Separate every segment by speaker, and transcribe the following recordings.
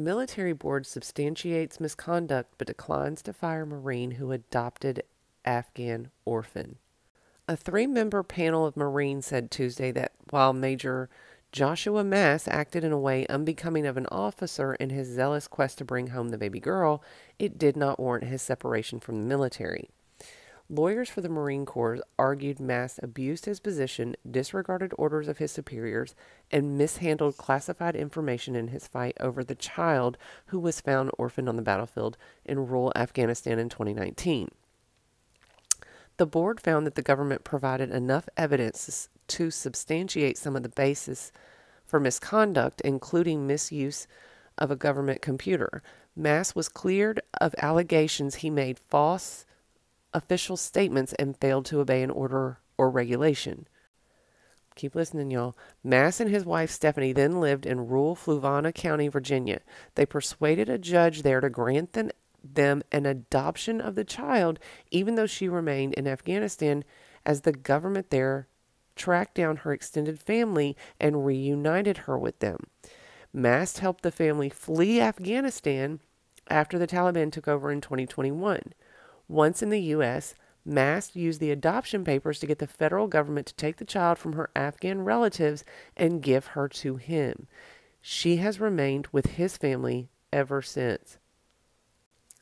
Speaker 1: Military board substantiates misconduct but declines to fire Marine who adopted Afghan orphan. A three-member panel of Marines said Tuesday that while Major Joshua Mass acted in a way unbecoming of an officer in his zealous quest to bring home the baby girl, it did not warrant his separation from the military. Lawyers for the Marine Corps argued Mass abused his position, disregarded orders of his superiors, and mishandled classified information in his fight over the child who was found orphaned on the battlefield in rural Afghanistan in 2019. The board found that the government provided enough evidence to substantiate some of the basis for misconduct, including misuse of a government computer. Mass was cleared of allegations he made false official statements and failed to obey an order or regulation. Keep listening, y'all. Mass and his wife Stephanie then lived in rural Fluvanna County, Virginia. They persuaded a judge there to grant them an adoption of the child, even though she remained in Afghanistan, as the government there tracked down her extended family and reunited her with them. Mass helped the family flee Afghanistan after the Taliban took over in 2021. Once in the U.S., Mass used the adoption papers to get the federal government to take the child from her Afghan relatives and give her to him. She has remained with his family ever since.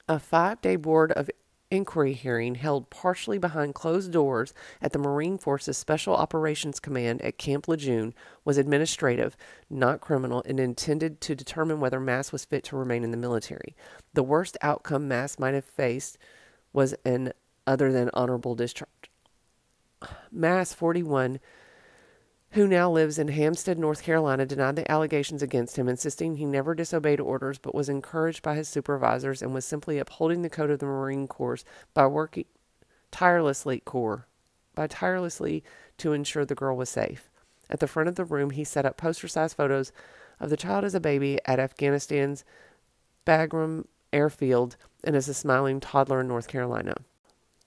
Speaker 1: A 5-day board of inquiry hearing held partially behind closed doors at the Marine Force's Special Operations Command at Camp Lejeune was administrative, not criminal, and intended to determine whether Mass was fit to remain in the military. The worst outcome Mass might have faced was an other than honorable discharge. Mass, 41, who now lives in Hampstead, North Carolina, denied the allegations against him, insisting he never disobeyed orders but was encouraged by his supervisors and was simply upholding the code of the Marine Corps by working tirelessly to ensure the girl was safe. At the front of the room, he set up poster-sized photos of the child as a baby at Afghanistan's Bagram airfield and as a smiling toddler in North Carolina.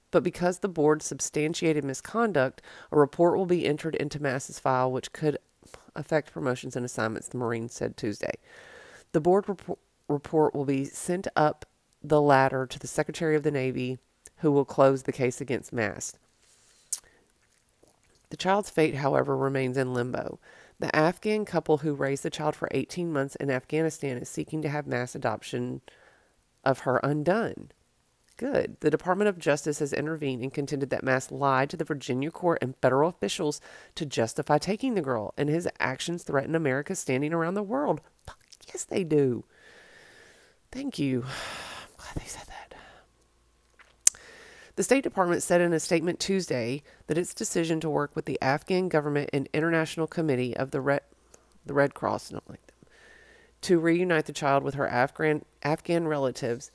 Speaker 1: But because the board substantiated misconduct, a report will be entered into Mass's file which could affect promotions and assignments, the Marines said Tuesday. The board report will be sent up the ladder to the Secretary of the Navy, who will close the case against Mass. The child's fate, however, remains in limbo. The Afghan couple who raised the child for 18 months in Afghanistan is seeking to have Mass adoption of her undone. Good. The Department of Justice has intervened and contended that Mass lied to the Virginia court and federal officials to justify taking the girl, and his actions threaten America's standing around the world. Fuck, yes, they do. Thank you. I'm glad they said that. The State Department said in a statement Tuesday that its decision to work with the Afghan government and International Committee of the Red Cross, not like them, to reunite the child with her Afghan relatives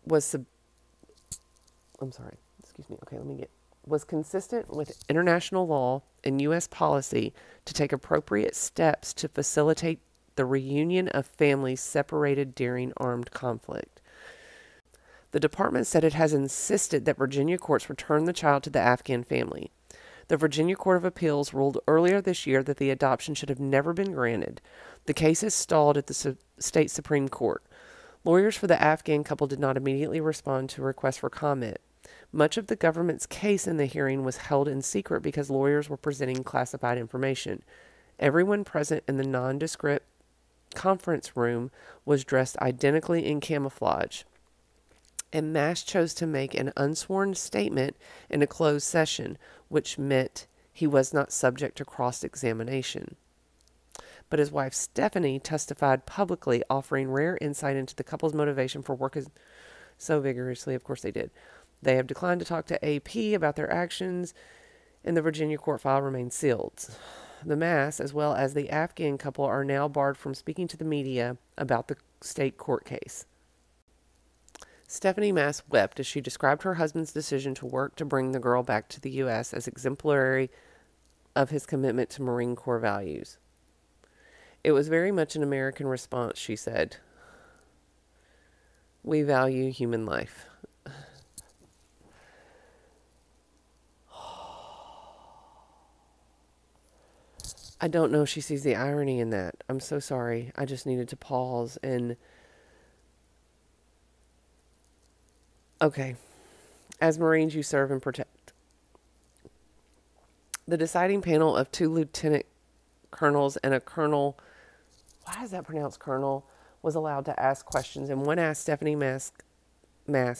Speaker 1: was consistent with international law and U.S. policy to take appropriate steps to facilitate the reunion of families separated during armed conflict. The department said it has insisted that Virginia courts return the child to the Afghan family. The Virginia Court of Appeals ruled earlier this year that the adoption should have never been granted. The case is stalled at the state Supreme Court. Lawyers for the Afghan couple did not immediately respond to requests for comment. Much of the government's case in the hearing was held in secret because lawyers were presenting classified information. Everyone present in the nondescript conference room was dressed identically in camouflage, and Mass chose to make an unsworn statement in a closed session, which meant he was not subject to cross-examination. But his wife Stephanie testified publicly, offering rare insight into the couple's motivation for working so vigorously. Of course they did. They have declined to talk to AP about their actions, and the Virginia court file remains sealed. The Mass, as well as the Afghan couple, are now barred from speaking to the media about the state court case. Stephanie Mass wept as she described her husband's decision to work to bring the girl back to the U.S. as exemplary of his commitment to Marine Corps values. It was very much an American response, she said. We value human life. I don't know if she sees the irony in that. I'm so sorry. I just needed to pause and, okay. As Marines, you serve and protect. The deciding panel of 2 lieutenant colonels and a colonel, why is that pronounced colonel, was allowed to ask questions, and one asked Stephanie Mast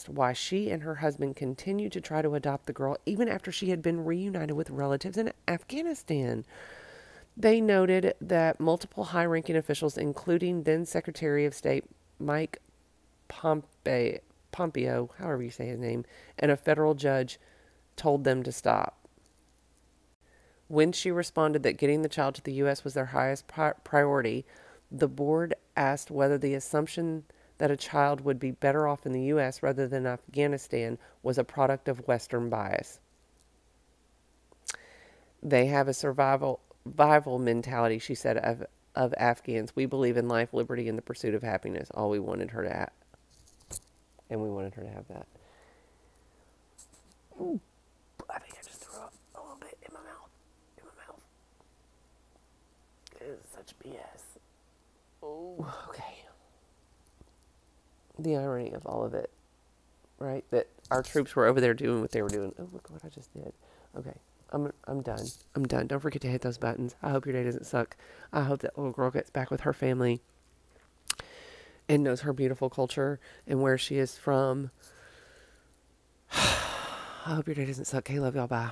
Speaker 1: why she and her husband continued to try to adopt the girl even after she had been reunited with relatives in Afghanistan. They noted that multiple high-ranking officials, including then Secretary of State Mike Pompeo, however you say his name, and a federal judge told them to stop. When she responded that getting the child to the U.S. was their highest priority, the board asked whether the assumption that a child would be better off in the U.S. rather than Afghanistan was a product of Western bias. They have a survival mentality, she said, of Afghans. We believe in life, liberty, and the pursuit of happiness. All we wanted her to have. And we wanted her to have that. Ooh, I think I just threw up a little bit in my mouth. It is such BS. Oh, okay. The irony of all of it, right? That our troops were over there doing what they were doing. Oh, look what I just did. Okay. I'm done. I'm done. Don't forget to hit those buttons. I hope your day doesn't suck. I hope that little girl gets back with her family and knows her beautiful culture and where she is from. I hope your day doesn't suck. Okay, love y'all. Bye.